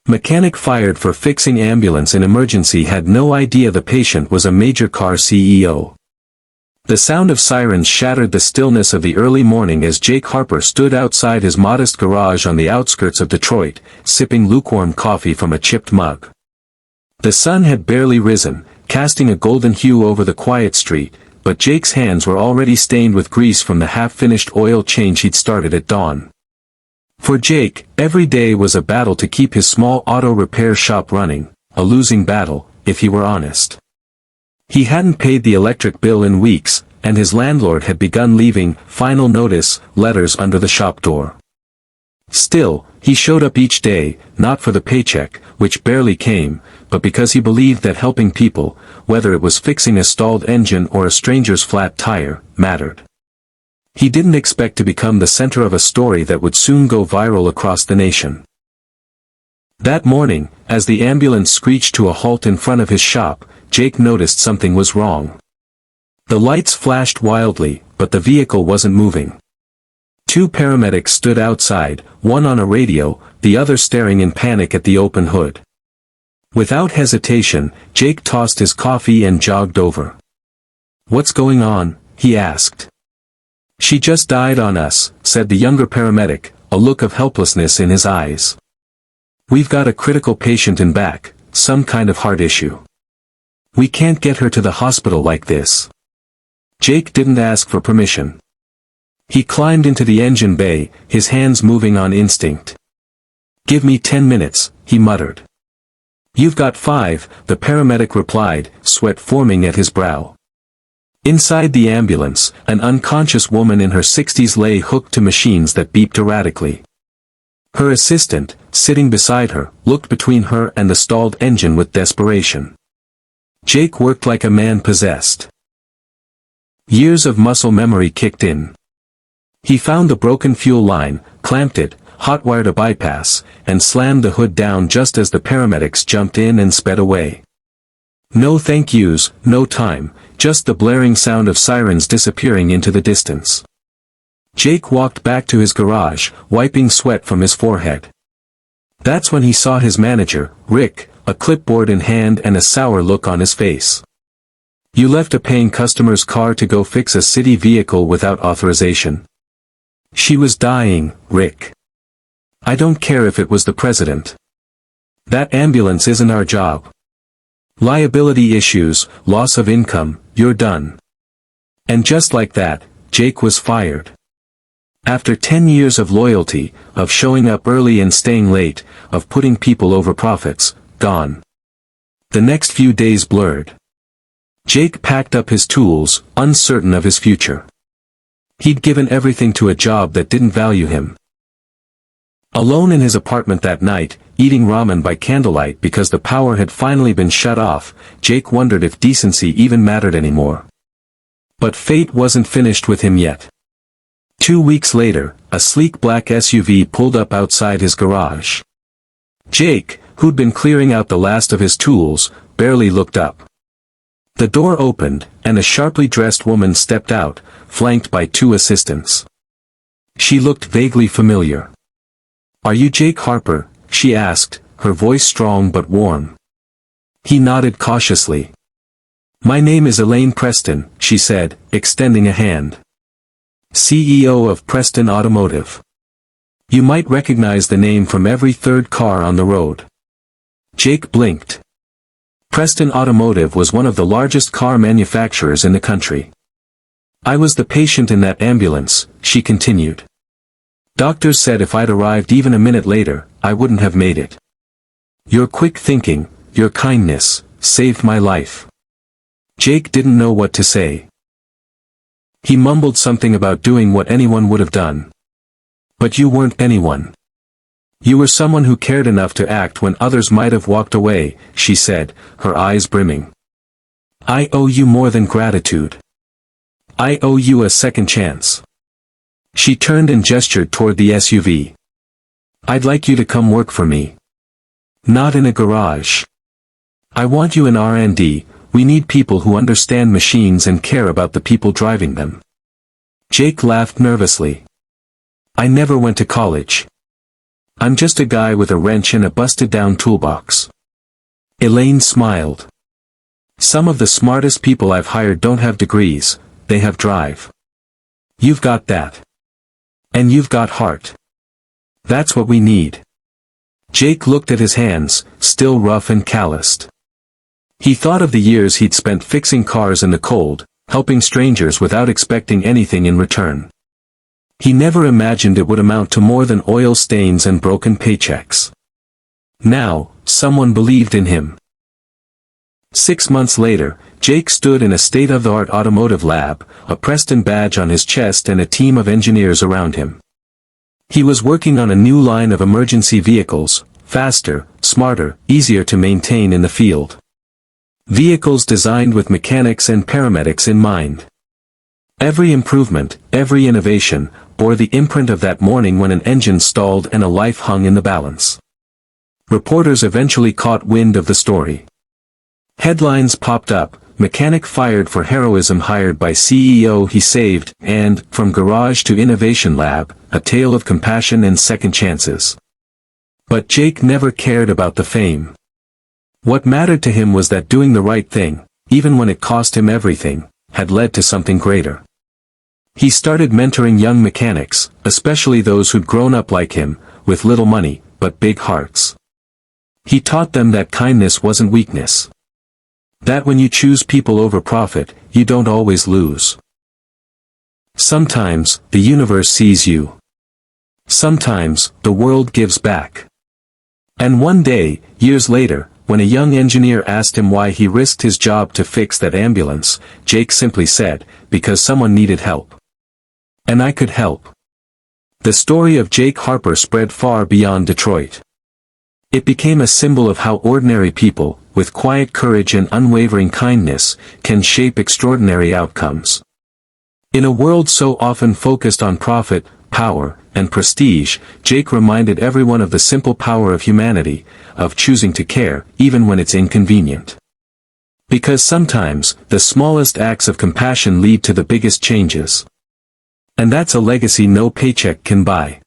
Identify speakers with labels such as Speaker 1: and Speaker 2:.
Speaker 1: Mechanic fired for fixing ambulance in emergency had no idea the patient was a major car CEO. The sound of sirens shattered the stillness of the early morning as Jake Harper stood outside his modest garage on the outskirts of Detroit, sipping lukewarm coffee from a chipped mug. The sun had barely risen, casting a golden hue over the quiet street, but Jake's hands were already stained with grease from the half-finished oil change he'd started at dawn. For Jake, every day was a battle to keep his small auto repair shop running, a losing battle, if he were honest. He hadn't paid the electric bill in weeks, and his landlord had begun leaving final notice letters under the shop door. Still, he showed up each day, not for the paycheck, which barely came, but because he believed that helping people, whether it was fixing a stalled engine or a stranger's flat tire, mattered. He didn't expect to become the center of a story that would soon go viral across the nation. That morning, as the ambulance screeched to a halt in front of his shop, Jake noticed something was wrong. The lights flashed wildly, but the vehicle wasn't moving. Two paramedics stood outside, one on a radio, the other staring in panic at the open hood. Without hesitation, Jake tossed his coffee and jogged over. "What's going on?" he asked. "She just died on us," said the younger paramedic, a look of helplessness in his eyes. "We've got a critical patient in back, some kind of heart issue. We can't get her to the hospital like this." Jake didn't ask for permission. He climbed into the engine bay, his hands moving on instinct. "Give me 10 minutes, he muttered. "You've got 5, the paramedic replied, sweat forming at his brow. Inside the ambulance, an unconscious woman in her 60s lay hooked to machines that beeped erratically. Her assistant, sitting beside her, looked between her and the stalled engine with desperation. Jake worked like a man possessed. Years of muscle memory kicked in. He found the broken fuel line, clamped it, hotwired a bypass, and slammed the hood down just as the paramedics jumped in and sped away. No thank yous, no time, just the blaring sound of sirens disappearing into the distance. Jake walked back to his garage, wiping sweat from his forehead. That's when he saw his manager, Rick, a clipboard in hand and a sour look on his face. "You left a paying customer's car to go fix a city vehicle without authorization." "She was dying, Rick. I don't care if it was the president. That ambulance isn't our job. Liability issues, loss of income, you're done." And just like that, Jake was fired. After 10 years of loyalty, of showing up early and staying late, of putting people over profits, gone. The next few days blurred. Jake packed up his tools, uncertain of his future. He'd given everything to a job that didn't value him. Alone in his apartment that night, eating ramen by candlelight because the power had finally been shut off, Jake wondered if decency even mattered anymore. But fate wasn't finished with him yet. 2 weeks later, a sleek black SUV pulled up outside his garage. Jake, who'd been clearing out the last of his tools, barely looked up. The door opened, and a sharply dressed woman stepped out, flanked by 2 assistants. She looked vaguely familiar. "Are you Jake Harper?" she asked, her voice strong but warm. He nodded cautiously. "My name is Elaine Preston," she said, extending a hand. "CEO of Preston Automotive. You might recognize the name from every third car on the road." Jake blinked. Preston Automotive was one of the largest car manufacturers in the country. "I was the patient in that ambulance," she continued. "Doctors said if I'd arrived even a minute later, I wouldn't have made it. Your quick thinking, your kindness, saved my life." Jake didn't know what to say. He mumbled something about doing what anyone would have done. "But you weren't anyone. You were someone who cared enough to act when others might have walked away," she said, her eyes brimming. "I owe you more than gratitude. I owe you a second chance." She turned and gestured toward the SUV. "I'd like you to come work for me. Not in a garage. I want you in R&D. We need people who understand machines and care about the people driving them." Jake laughed nervously. "I never went to college. I'm just a guy with a wrench and a busted-down toolbox. Elaine smiled. Some of the smartest people I've hired don't have degrees, they have drive. You've got that. And you've got heart. That's what we need. Jake looked at his hands, still rough and calloused. He thought of the years he'd spent fixing cars in the cold, helping strangers without expecting anything in return. He never imagined it would amount to more than oil stains and broken paychecks. Now, someone believed in him. 6 months later, Jake stood in a state-of-the-art automotive lab, a Preston badge on his chest and a team of engineers around him. He was working on a new line of emergency vehicles, faster, smarter, easier to maintain in the field. Vehicles designed with mechanics and paramedics in mind. Every improvement, every innovation, bore the imprint of that morning when an engine stalled and a life hung in the balance. Reporters eventually caught wind of the story. Headlines popped up, mechanic fired for heroism hired by CEO he saved, and, from garage to innovation lab, a tale of compassion and second chances. But Jake never cared about the fame. What mattered to him was that doing the right thing, even when it cost him everything, had led to something greater. He started mentoring young mechanics, especially those who'd grown up like him, with little money, but big hearts. He taught them that kindness wasn't weakness. That when you choose people over profit, you don't always lose. Sometimes, the universe sees you. Sometimes, the world gives back. And one day, years later, when a young engineer asked him why he risked his job to fix that ambulance, Jake simply said, because someone needed help. And I could help. The story of Jake Harper spread far beyond Detroit. It became a symbol of how ordinary people, with quiet courage and unwavering kindness, can shape extraordinary outcomes. In a world so often focused on profit, power, and prestige, Jake reminded everyone of the simple power of humanity, of choosing to care, even when it's inconvenient. Because sometimes, the smallest acts of compassion lead to the biggest changes. And that's a legacy no paycheck can buy.